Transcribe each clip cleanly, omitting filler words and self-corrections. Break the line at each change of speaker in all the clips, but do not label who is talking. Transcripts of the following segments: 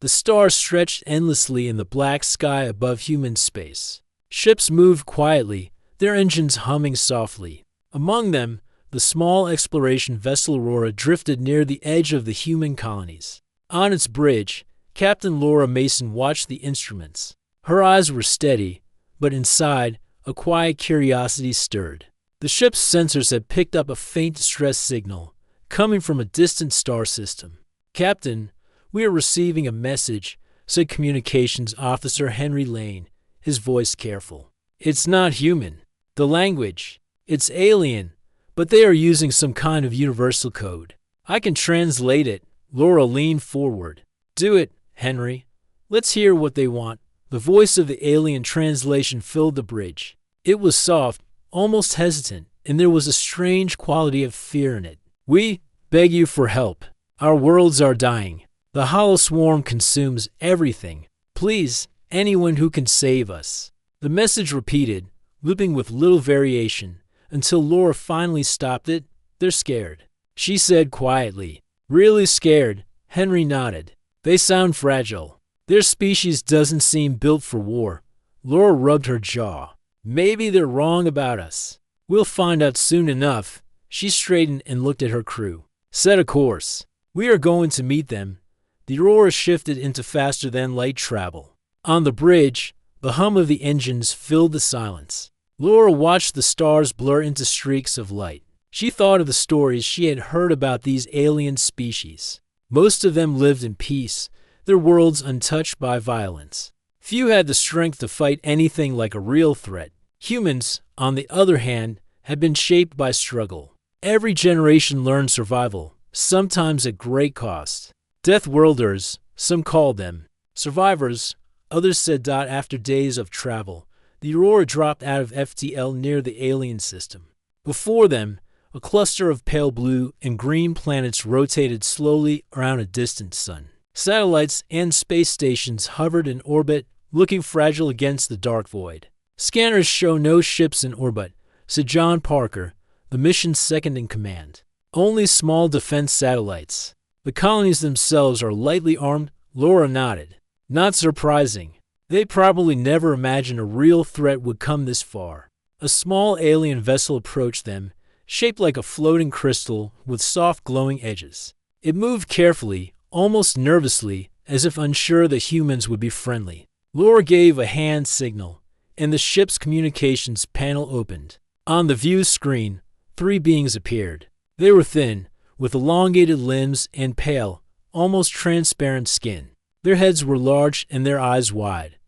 The stars stretched endlessly in the black sky above human space. Ships moved quietly, their engines humming softly. Among them, the small exploration vessel Aurora drifted near the edge of the human colonies. On its bridge, Captain Laura Mason watched the instruments. Her eyes were steady, but inside, a quiet curiosity stirred. The ship's sensors had picked up a faint distress signal, coming from a distant star system. "Captain, we are receiving a message," said Communications Officer Henry Lane, his voice careful. "It's not human. The language, it's alien, but they are using some kind of universal code. I can translate it." Laura leaned forward. "Do it, Henry. Let's hear what they want." The voice of the alien translation filled the bridge. It was soft, almost hesitant, and there was a strange quality of fear in it. "We beg you for help. Our worlds are dying. The hollow swarm consumes everything. Please, anyone who can save us." The message repeated, looping with little variation, until Laura finally stopped it. "They're scared," she said quietly. "Really scared?" Henry nodded. "They sound fragile. Their species doesn't seem built for war." Laura rubbed her jaw. "Maybe they're wrong about us. We'll find out soon enough." She straightened and looked at her crew. "Set a course. We are going to meet them." The Aurora shifted into faster-than-light travel. On the bridge, the hum of the engines filled the silence. Laura watched the stars blur into streaks of light. She thought of the stories she had heard about these alien species. Most of them lived in peace, their worlds untouched by violence. Few had the strength to fight anything like a real threat. Humans, on the other hand, had been shaped by struggle. Every generation learned survival, sometimes at great cost. Deathworlders, some called them. Survivors, others said. After days of travel, the Aurora dropped out of FTL near the alien system. Before them, a cluster of pale blue and green planets rotated slowly around a distant sun. Satellites and space stations hovered in orbit, looking fragile against the dark void. "Scanners show no ships in orbit," said John Parker, the mission's second-in-command. "Only small defense satellites. The colonies themselves are lightly armed." Laura nodded. "Not surprising. They probably never imagined a real threat would come this far." A small alien vessel approached them, shaped like a floating crystal with soft glowing edges. It moved carefully, almost nervously, as if unsure that humans would be friendly. Laura gave a hand signal, and the ship's communications panel opened. On the view screen, 3 beings appeared. They were thin, with elongated limbs and pale, almost transparent skin. Their heads were large and their eyes wide.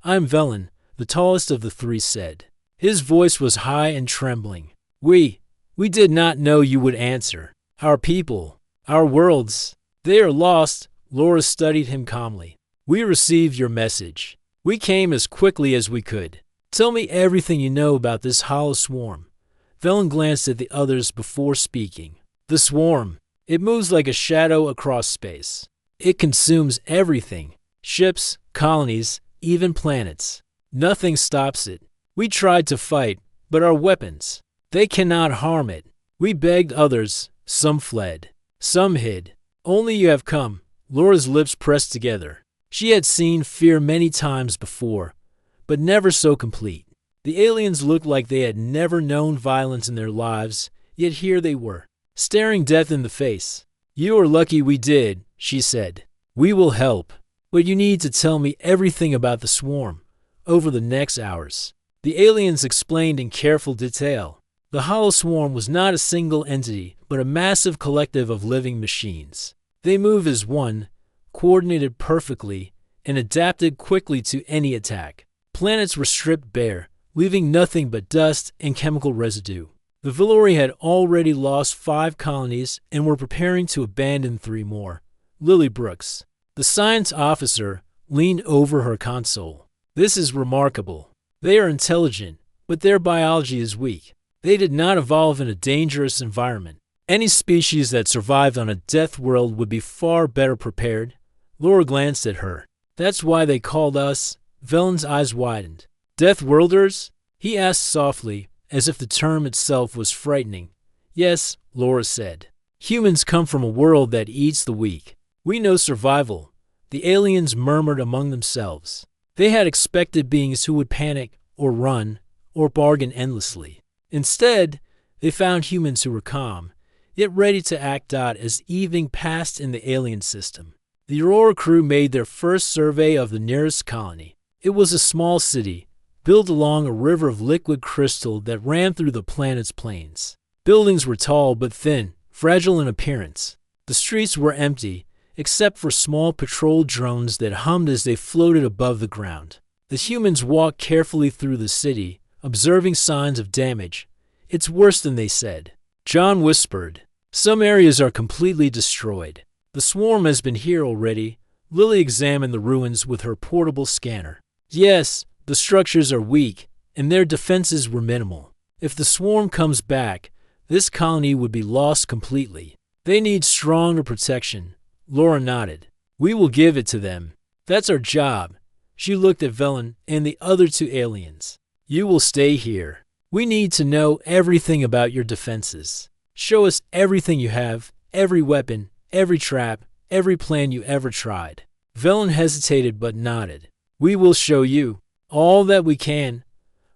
"I'm Velen," the tallest of the 3 said. His voice was high and trembling. We did not know you would answer. Our people, our worlds, they are lost." Laura studied him calmly. "We received your message. We came as quickly as we could. Tell me everything you know about this hollow swarm." Velen glanced at the others before speaking. "The swarm. It moves like a shadow across space. It consumes everything. Ships, colonies, even planets. Nothing stops it. We tried to fight, but our weapons, they cannot harm it. We begged others. Some fled. Some hid. Only you have come." Laura's lips pressed together. She had seen fear many times before, but never so complete. The aliens looked like they had never known violence in their lives, yet here they were, staring death in the face. "You are lucky we did," she said. "We will help, but you need to tell me everything about the swarm." Over the next hours, the aliens explained in careful detail. The hollow swarm was not a single entity, but a massive collective of living machines. They move as one, coordinated perfectly, and adapted quickly to any attack. Planets were stripped bare, leaving nothing but dust and chemical residue. The Valori had already lost 5 colonies and were preparing to abandon 3 more. Lily Brooks, the science officer, leaned over her console. "This is remarkable. They are intelligent, but their biology is weak. They did not evolve in a dangerous environment. Any species that survived on a death world would be far better prepared." Laura glanced at her. "That's why they called us." Velen's eyes widened. "Deathworlders?" he asked softly, as if the term itself was frightening. "Yes," Laura said. "Humans come from a world that eats the weak. We know survival, The aliens murmured among themselves. They had expected beings who would panic, or run, or bargain endlessly. Instead, they found humans who were calm, yet ready to act out as evening passed in the alien system. The Aurora crew made their first survey of the nearest colony. It was a small city, built along a river of liquid crystal that ran through the planet's plains. Buildings were tall but thin, fragile in appearance. The streets were empty, except for small patrol drones that hummed as they floated above the ground. The humans walked carefully through the city, observing signs of damage. "It's worse than they said," John whispered. "Some areas are completely destroyed. The swarm has been here already." Lily examined the ruins with her portable scanner. "Yes, the structures are weak, and their defenses were minimal. If the swarm comes back, this colony would be lost completely. They need stronger protection." Laura nodded. "We will give it to them. That's our job." She looked at Velen and the other two aliens. "You will stay here. We need to know everything about your defenses. Show us everything you have, every weapon, every trap, every plan you ever tried." Velen hesitated but nodded. "We will show you all that we can."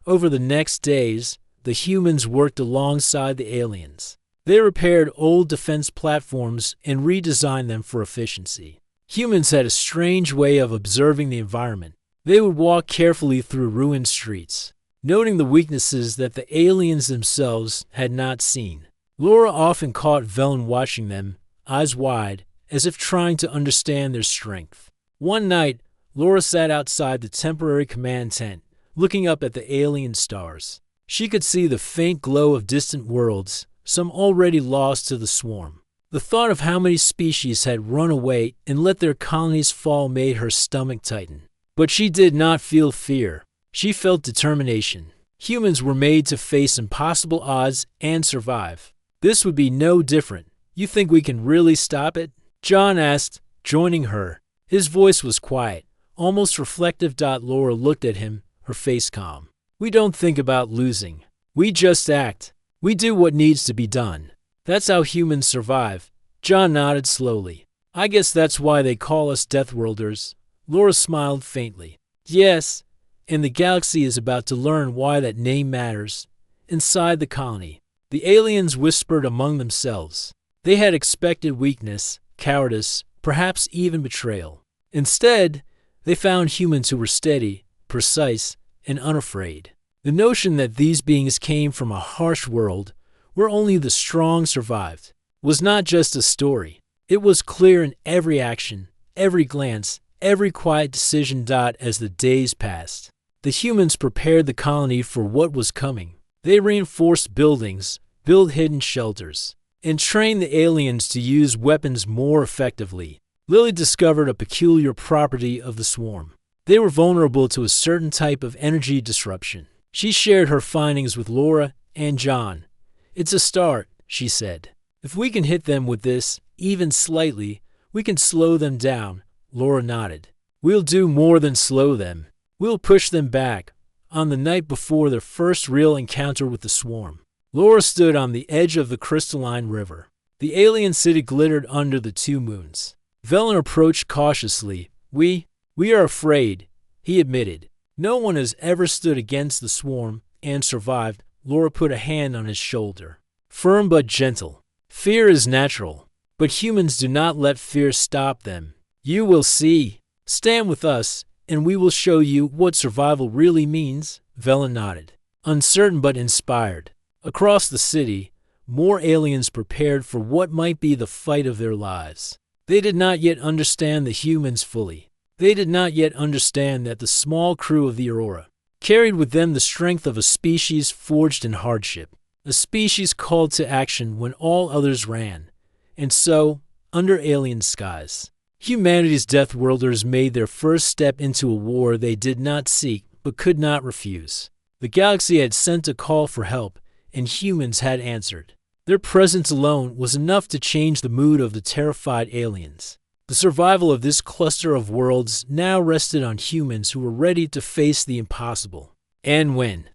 Over the next days, the humans worked alongside the aliens. They repaired old defense platforms and redesigned them for efficiency. Humans had a strange way of observing the environment. They would walk carefully through ruined streets, noting the weaknesses that the aliens themselves had not seen. Laura often caught Velen watching them, eyes wide, as if trying to understand their strength. One night, Laura sat outside the temporary command tent, looking up at the alien stars. She could see the faint glow of distant worlds, some already lost to the swarm. The thought of how many species had run away and let their colonies fall made her stomach tighten. But she did not feel fear. She felt determination. Humans were made to face impossible odds and survive. This would be no different. "You think we can really stop it?" John asked, joining her. His voice was quiet, almost reflective. Laura looked at him, her face calm. "We don't think about losing. We just act. We do what needs to be done. That's how humans survive." John nodded slowly. "I guess that's why they call us Deathworlders." Laura smiled faintly. "Yes, and the galaxy is about to learn why that name matters." Inside the colony, the aliens whispered among themselves. They had expected weakness, cowardice, perhaps even betrayal. Instead, they found humans who were steady, precise, and unafraid. The notion that these beings came from a harsh world, where only the strong survived, was not just a story. It was clear in every action, every glance, every quiet decision. As the days passed, the humans prepared the colony for what was coming. They reinforced buildings, built hidden shelters, and trained the aliens to use weapons more effectively. Lily discovered a peculiar property of the swarm. They were vulnerable to a certain type of energy disruption. She shared her findings with Laura and John. "It's a start," she said. "If we can hit them with this, even slightly, we can slow them down." Laura nodded. "We'll do more than slow them. We'll push them back." On the night before their first real encounter with the swarm, Laura stood on the edge of the crystalline river. The alien city glittered under the two moons. Velen approached cautiously. We are afraid," he admitted. "No one has ever stood against the swarm and survived." Laura put a hand on his shoulder. Firm but gentle. "Fear is natural, but humans do not let fear stop them. You will see. Stand with us, and we will show you what survival really means." Velen nodded, uncertain but inspired. Across the city, more aliens prepared for what might be the fight of their lives. They did not yet understand the humans fully. They did not yet understand that the small crew of the Aurora carried with them the strength of a species forged in hardship, a species called to action when all others ran. And so, under alien skies, humanity's Deathworlders made their first step into a war they did not seek but could not refuse. The galaxy had sent a call for help, and humans had answered. Their presence alone was enough to change the mood of the terrified aliens. The survival of this cluster of worlds now rested on humans who were ready to face the impossible. And when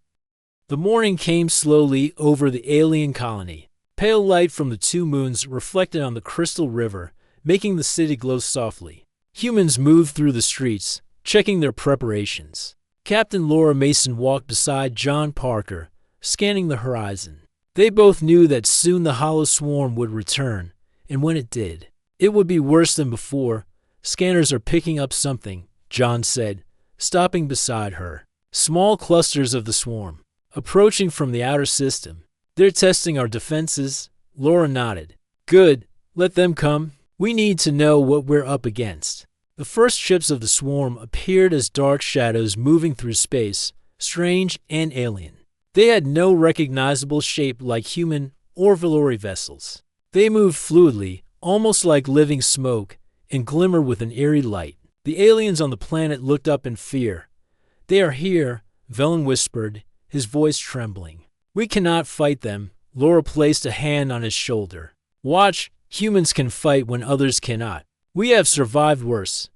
the morning came slowly over the alien colony, pale light from the two moons reflected on the crystal river, making the city glow softly. Humans moved through the streets, checking their preparations. Captain Laura Mason walked beside John Parker, scanning the horizon. They both knew that soon the hollow swarm would return, and when it did, it would be worse than before. Scanners are picking up something, John said, stopping beside her. Small clusters of the swarm, approaching from the outer system. They're testing our defenses. Laura nodded. Good, let them come. We need to know what we're up against. The first ships of the swarm appeared as dark shadows moving through space, strange and alien. They had no recognizable shape like human or Valori vessels. They moved fluidly, almost like living smoke, and glimmered with an eerie light. The aliens on the planet looked up in fear. They are here, Velen whispered, his voice trembling. We cannot fight them. Laura placed a hand on his shoulder. Watch, humans can fight when others cannot. We have survived worse.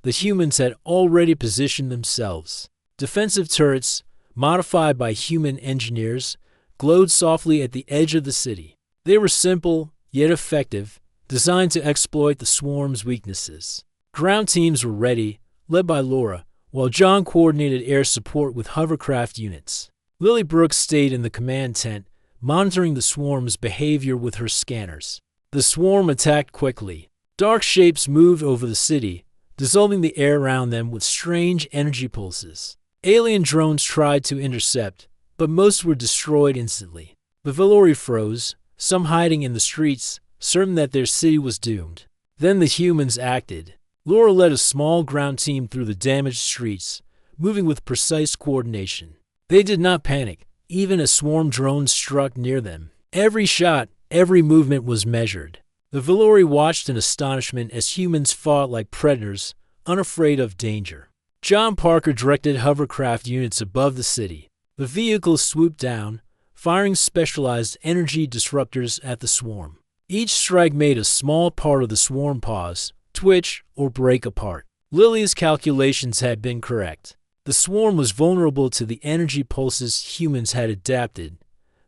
The humans had already positioned themselves. Defensive turrets, modified by human engineers, glowed softly at the edge of the city. They were simple, yet effective, designed to exploit the swarm's weaknesses. Ground teams were ready, led by Laura, while John coordinated air support with hovercraft units. Lily Brooks stayed in the command tent, monitoring the swarm's behavior with her scanners. The swarm attacked quickly. Dark shapes moved over the city, dissolving the air around them with strange energy pulses. Alien drones tried to intercept, but most were destroyed instantly. The Valori froze, some hiding in the streets, certain that their city was doomed. Then the humans acted. Laura led a small ground team through the damaged streets, moving with precise coordination. They did not panic, even as swarm drones struck near them. Every shot, every movement was measured. The Valori watched in astonishment as humans fought like predators, unafraid of danger. John Parker directed hovercraft units above the city. The vehicles swooped down, firing specialized energy disruptors at the swarm. Each strike made a small part of the swarm pause, twitch, or break apart. Lily's calculations had been correct. The swarm was vulnerable to the energy pulses humans had adapted.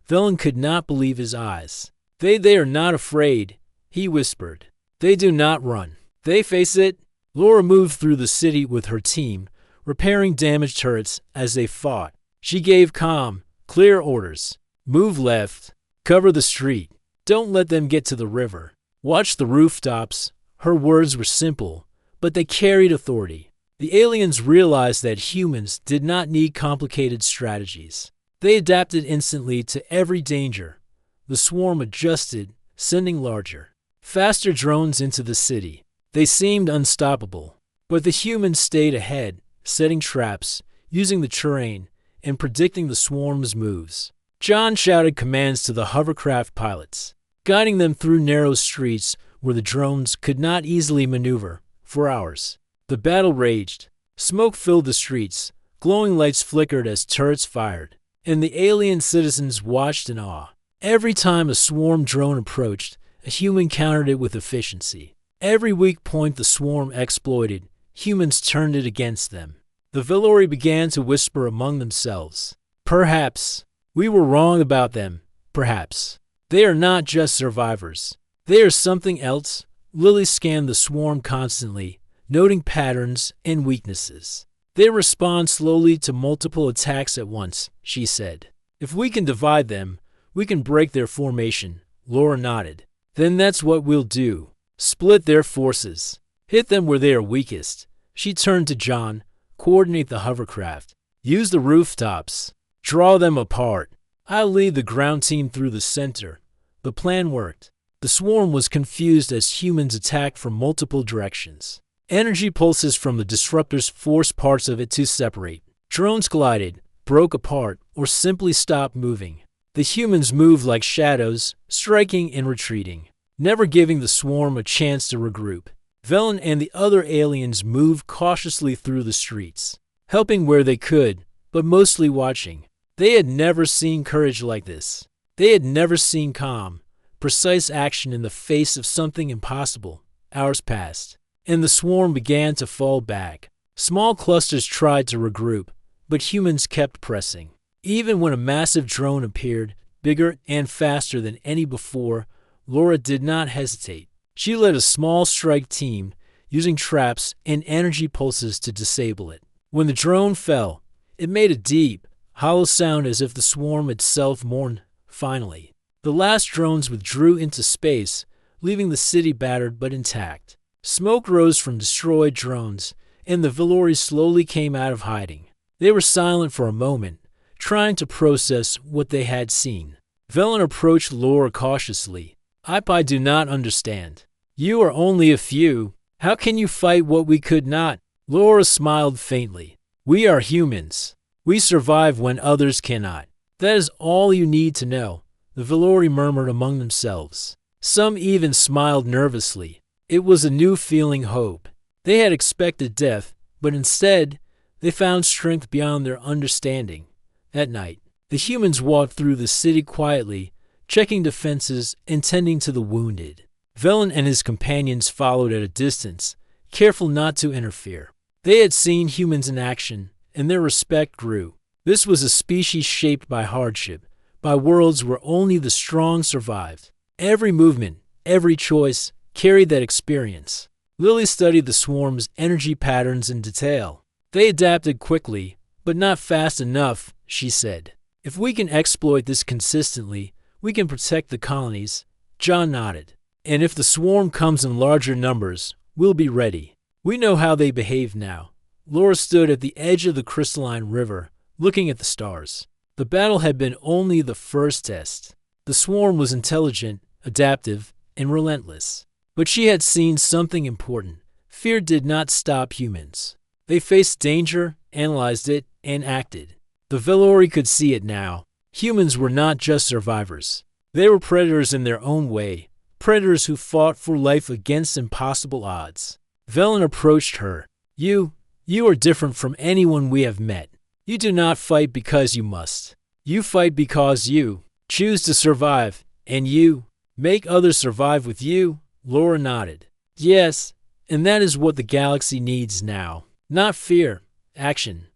Velen could not believe his eyes. They are not afraid, he whispered. They do not run. They face it. Laura moved through the city with her team, repairing damaged turrets as they fought. She gave calm, clear orders. Move left. Cover the street. Don't let them get to the river. Watch the rooftops. Her words were simple, but they carried authority. The aliens realized that humans did not need complicated strategies. They adapted instantly to every danger. The swarm adjusted, sending larger, faster drones into the city. They seemed unstoppable, but the humans stayed ahead, setting traps, using the terrain, and predicting the swarm's moves. John shouted commands to the hovercraft pilots, guiding them through narrow streets where the drones could not easily maneuver. For hours, the battle raged. Smoke filled the streets, glowing lights flickered as turrets fired, and the alien citizens watched in awe. Every time a swarm drone approached, a human countered it with efficiency. Every weak point the swarm exploited, humans turned it against them. The Valori began to whisper among themselves. Perhaps we were wrong about them. Perhaps they are not just survivors. They are something else. Lily scanned the swarm constantly, noting patterns and weaknesses. They respond slowly to multiple attacks at once, she said. If we can divide them, we can break their formation. Laura nodded. Then that's what we'll do. Split their forces. Hit them where they are weakest. She turned to John. Coordinate the hovercraft. Use the rooftops. Draw them apart. I'll lead the ground team through the center. The plan worked. The swarm was confused as humans attacked from multiple directions. Energy pulses from the disruptors forced parts of it to separate. Drones glided, broke apart, or simply stopped moving. The humans moved like shadows, striking and retreating, never giving the swarm a chance to regroup. Velen and the other aliens moved cautiously through the streets, helping where they could, but mostly watching. They had never seen courage like this. They had never seen calm, precise action in the face of something impossible. Hours passed, and the swarm began to fall back. Small clusters tried to regroup, but humans kept pressing. Even when a massive drone appeared, bigger and faster than any before, Laura did not hesitate. She led a small strike team, using traps and energy pulses to disable it. When the drone fell, it made a deep, hollow sound as if the swarm itself mourned. Finally, the last drones withdrew into space, leaving the city battered but intact. Smoke rose from destroyed drones, and the Valori slowly came out of hiding. They were silent for a moment, trying to process what they had seen. Velen approached Laura cautiously. I do not understand. You are only a few. How can you fight what we could not? Laura smiled faintly. We are humans. We survive when others cannot. That is all you need to know, the Valori murmured among themselves. Some even smiled nervously. It was a new feeling hope. They had expected death, but instead, they found strength beyond their understanding. At night, the humans walked through the city quietly, checking defenses and tending to the wounded. Velen and his companions followed at a distance, careful not to interfere. They had seen humans in action, and their respect grew. This was a species shaped by hardship, by worlds where only the strong survived. Every movement, every choice, carried that experience. Lily studied the swarm's energy patterns in detail. They adapted quickly, but not fast enough, she said. If we can exploit this consistently, we can protect the colonies. John nodded. And if the swarm comes in larger numbers, we'll be ready. We know how they behave now. Laura stood at the edge of the crystalline river, looking at the stars. The battle had been only the first test. The swarm was intelligent, adaptive, and relentless. But she had seen something important. Fear did not stop humans. They faced danger, analyzed it, and acted. The Valori could see it now. Humans were not just survivors. They were predators in their own way, predators who fought for life against impossible odds. Velen approached her. You are different from anyone we have met. You do not fight because you must. You fight because you choose to survive, and you make others survive with you. Laura nodded. Yes, and that is what the galaxy needs now. Not fear, action.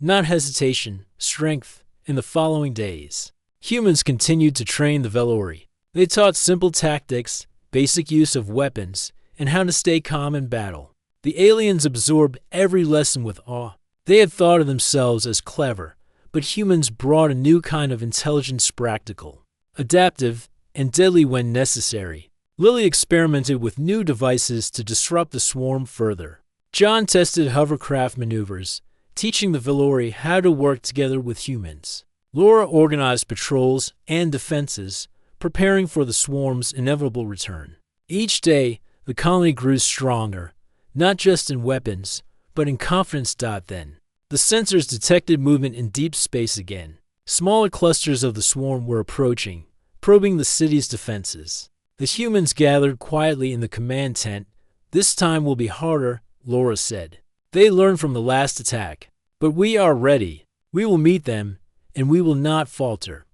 Not hesitation, strength. In the following days, humans continued to train the Valori. They taught simple tactics, basic use of weapons, and how to stay calm in battle. The aliens absorbed every lesson with awe. They had thought of themselves as clever, but humans brought a new kind of intelligence, practical, adaptive, and deadly when necessary. Lily experimented with new devices to disrupt the swarm further. John tested hovercraft maneuvers, teaching the Valori how to work together with humans. Laura organized patrols and defenses, preparing for the swarm's inevitable return. Each day, the colony grew stronger, not just in weapons, but in confidence. Then, the sensors detected movement in deep space again. Smaller clusters of the swarm were approaching, probing the city's defenses. The humans gathered quietly in the command tent. This time will be harder, Laura said. They learned from the last attack. But we are ready. We will meet them, and we will not falter.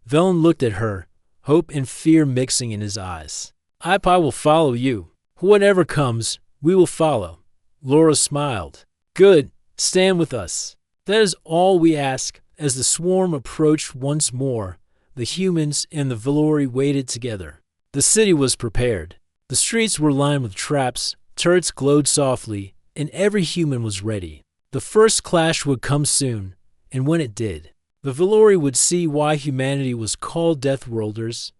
Velen looked at her, hope and fear mixing in his eyes. I will follow you. Whatever comes, we will follow. Laura smiled. Good. Stand with us. That is all we ask. As the swarm approached once more, the humans and the Valori waited together. The city was prepared. The streets were lined with traps, turrets glowed softly, and every human was ready. The first clash would come soon, and when it did, the Valori would see why humanity was called Deathworlders.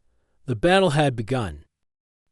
The battle had begun.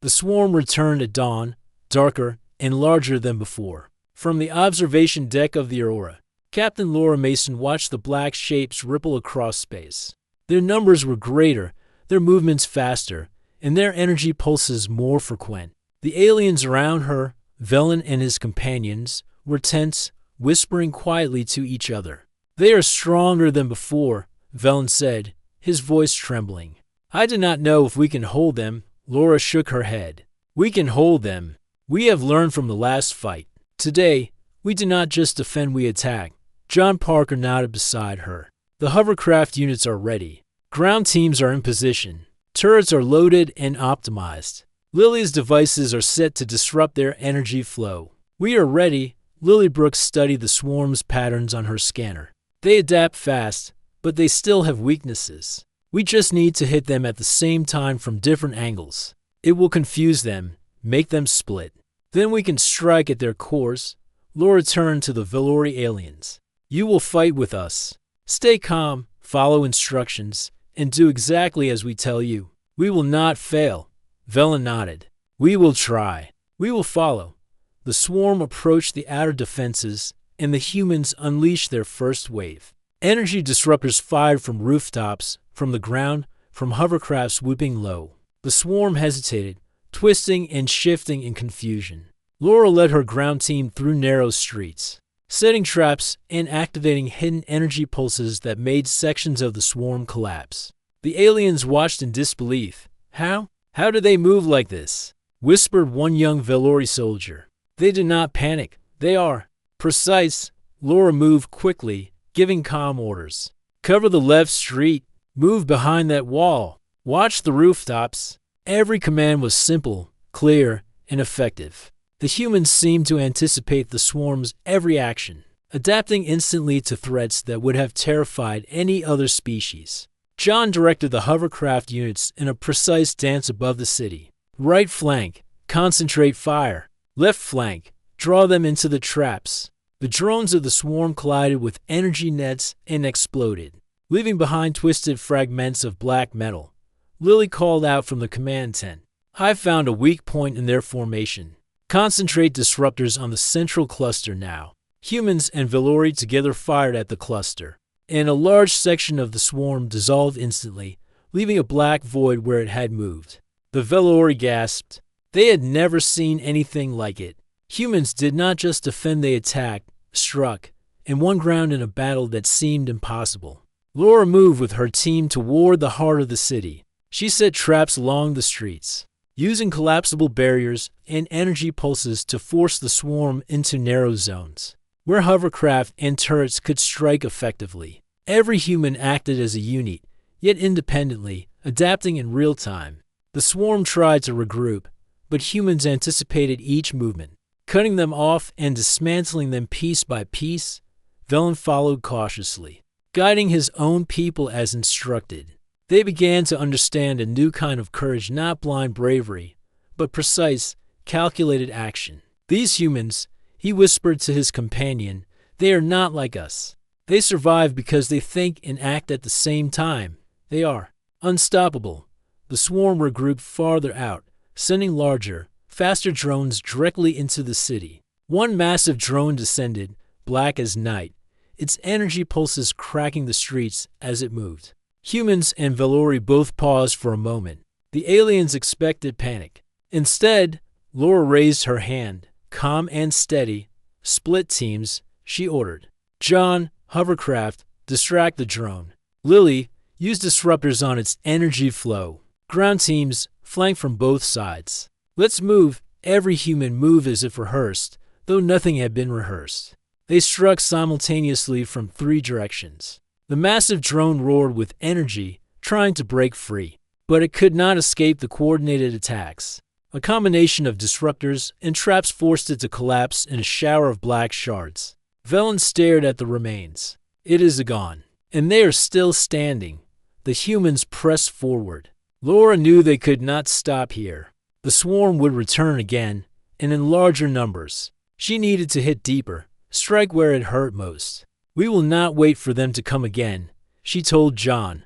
The swarm returned at dawn, darker and larger than before. From the observation deck of the Aurora, Captain Laura Mason watched the black shapes ripple across space. Their numbers were greater, their movements faster, and their energy pulses more frequent. The aliens around her, Velen and his companions, were tense, whispering quietly to each other. They are stronger than before, Velen said, his voice trembling. I do not know if we can hold them. Laura shook her head. We can hold them. We have learned from the last fight. Today, we do not just defend, we attack. John Parker nodded beside her. The hovercraft units are ready. Ground teams are in position. Turrets are loaded and optimized. Lily's devices are set to disrupt their energy flow. We are ready. Lily Brooks studied the swarm's patterns on her scanner. They adapt fast, but they still have weaknesses. We just need to hit them at the same time from different angles. It will confuse them, make them split. Then we can strike at their cores. Laura turned to the Velori aliens. You will fight with us. Stay calm, follow instructions, and do exactly as we tell you. We will not fail. Velen nodded. We will try. We will follow. The swarm approached the outer defenses, and the humans unleashed their first wave. Energy disruptors fired from rooftops, from the ground, from hovercrafts swooping low. The swarm hesitated, twisting and shifting in confusion. Laura led her ground team through narrow streets, setting traps and activating hidden energy pulses that made sections of the swarm collapse. The aliens watched in disbelief. How? How do they move like this? Whispered one young Velori soldier. They do not panic. They are precise. Laura moved quickly, giving calm orders. Cover the left street. Move behind that wall. Watch the rooftops. Every command was simple, clear, and effective. The humans seemed to anticipate the swarm's every action, adapting instantly to threats that would have terrified any other species. John directed the hovercraft units in a precise dance above the city. Right flank, concentrate fire. Left flank, draw them into the traps. The drones of the swarm collided with energy nets and exploded, leaving behind twisted fragments of black metal. Lily called out from the command tent. I found a weak point in their formation. Concentrate disruptors on the central cluster now. Humans and Velori together fired at the cluster, and a large section of the swarm dissolved instantly, leaving a black void where it had moved. The Velori gasped. They had never seen anything like it. Humans did not just defend, they attacked, struck, and won ground in a battle that seemed impossible. Laura moved with her team toward the heart of the city. She set traps along the streets, using collapsible barriers and energy pulses to force the swarm into narrow zones, where hovercraft and turrets could strike effectively. Every human acted as a unit, yet independently, adapting in real time. The swarm tried to regroup, but humans anticipated each movement, cutting them off and dismantling them piece by piece. Velen followed cautiously, guiding his own people as instructed. They began to understand a new kind of courage, not blind bravery, but precise, calculated action. These humans, he whispered to his companion, they are not like us. They survive because they think and act at the same time. They are unstoppable. The swarm regrouped farther out, sending larger, faster drones directly into the city. One massive drone descended, black as night, its energy pulses cracking the streets as it moved. Humans and Velori both paused for a moment. The aliens expected panic. Instead, Laura raised her hand, calm and steady. Split teams, she ordered. John, hovercraft, distract the drone. Lily, use disruptors on its energy flow. Ground teams, flank from both sides. Let's move. Every human moved as if rehearsed, though nothing had been rehearsed. They struck simultaneously from 3 directions. The massive drone roared with energy, trying to break free, but it could not escape the coordinated attacks. A combination of disruptors and traps forced it to collapse in a shower of black shards. Velen stared at the remains. It is gone, and they are still standing. The humans pressed forward. Laura knew they could not stop here. The swarm would return again, and in larger numbers. She needed to hit deeper, strike where it hurt most. We will not wait for them to come again, she told John.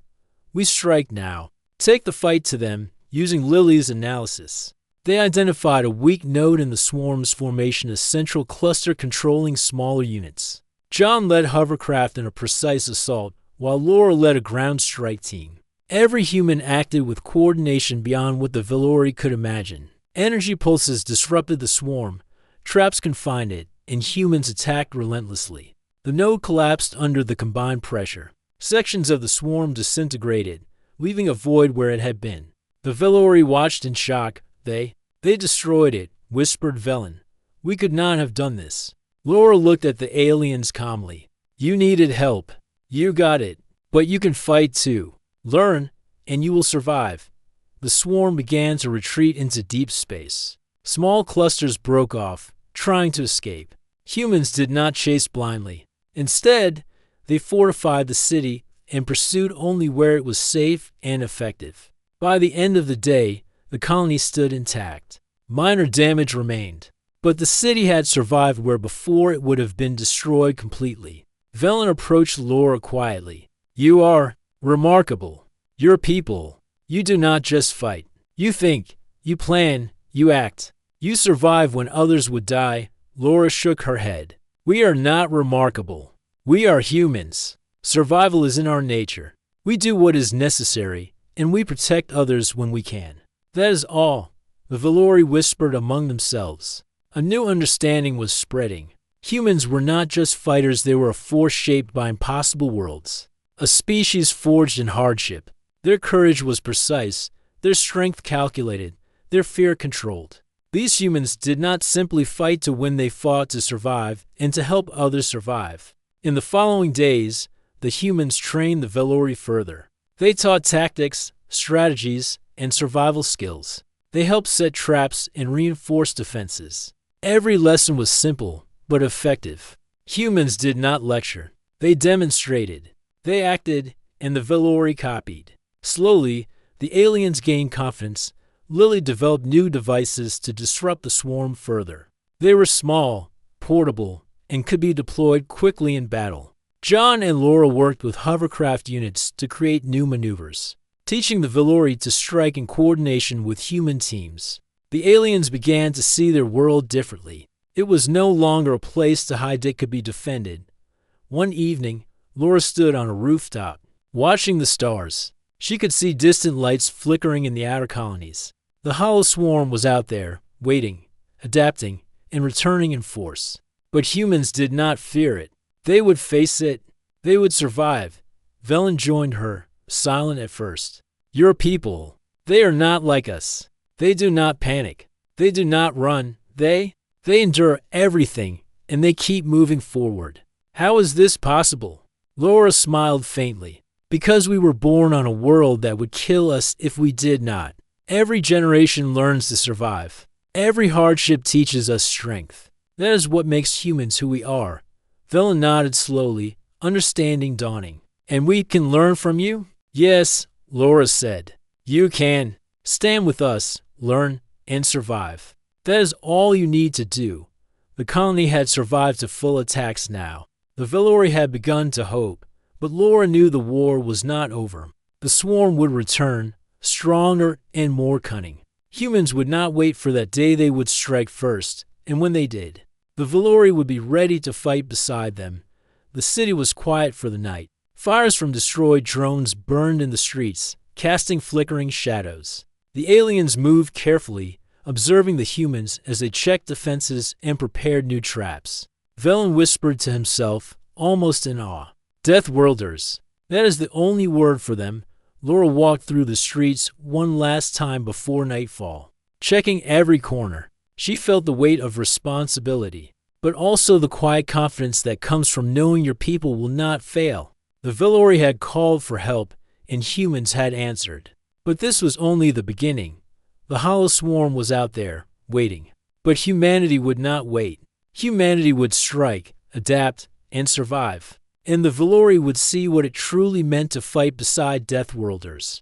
We strike now. Take the fight to them, using Lily's analysis. They identified a weak node in the swarm's formation, a central cluster controlling smaller units. John led hovercraft in a precise assault, while Laura led a ground strike team. Every human acted with coordination beyond what the Velori could imagine. Energy pulses disrupted the swarm, traps confined it, and humans attacked relentlessly. The node collapsed under the combined pressure. Sections of the swarm disintegrated, leaving a void where it had been. The Velori watched in shock. They destroyed it, whispered Velen. We could not have done this. Laura looked at the aliens calmly. You needed help. You got it. But you can fight too. Learn, and you will survive. The swarm began to retreat into deep space. Small clusters broke off, trying to escape. Humans did not chase blindly. Instead, they fortified the city and pursued only where it was safe and effective. By the end of the day, the colony stood intact. Minor damage remained, But the city had survived where before it would have been destroyed completely. Velen approached Laura quietly. You are remarkable. Your people. You do not just fight. You think, you plan, you act. You survive when others would die. Laura shook her head. We are not remarkable. We are humans. Survival is in our nature. We do what is necessary, and we protect others when we can. That is all, the Valori whispered among themselves. A new understanding was spreading. Humans were not just fighters, they were a force shaped by impossible worlds. A species forged in hardship. Their courage was precise, their strength calculated, their fear controlled. These humans did not simply fight to win, they fought to survive and to help others survive. In the following days, the humans trained the Valori further. They taught tactics, strategies, and survival skills. They helped set traps and reinforce defenses. Every lesson was simple, but effective. Humans did not lecture. They demonstrated. They acted, and the Valori copied. Slowly, the aliens gained confidence. Lily developed new devices to disrupt the swarm further. They were small, portable, and could be deployed quickly in battle. John and Laura worked with hovercraft units to create new maneuvers, teaching the Valori to strike in coordination with human teams. The aliens began to see their world differently. It was no longer a place to hide, it could be defended. One evening, Laura stood on a rooftop, watching the stars. She could see distant lights flickering in the outer colonies. The hollow swarm was out there, waiting, adapting, and returning in force. But humans did not fear it. They would face it. They would survive. Velen joined her, silent at first. Your people, they are not like us. They do not panic. They do not run. They endure everything, and they keep moving forward. How is this possible? Laura smiled faintly. Because we were born on a world that would kill us if we did not. Every generation learns to survive. Every hardship teaches us strength. That is what makes humans who we are. Velen nodded slowly, understanding dawning. And we can learn from you? Yes, Laura said. You can. Stand with us, learn, and survive. That is all you need to do. The colony had survived to full attacks now. The Valori had begun to hope, but Laura knew the war was not over. The swarm would return, stronger and more cunning. Humans would not wait for that day, they would strike first, and when they did, the Valori would be ready to fight beside them. The city was quiet for the night. Fires from destroyed drones burned in the streets, casting flickering shadows. The aliens moved carefully, observing the humans as they checked defenses and prepared new traps. Velen whispered to himself, almost in awe. Deathworlders. That is the only word for them. Laura walked through the streets one last time before nightfall, checking every corner. She felt the weight of responsibility, but also the quiet confidence that comes from knowing your people will not fail. The Valori had called for help, and humans had answered. But this was only the beginning. The hollow swarm was out there, waiting. But humanity would not wait. Humanity would strike, adapt, and survive. And the Valori would see what it truly meant to fight beside Deathworlders.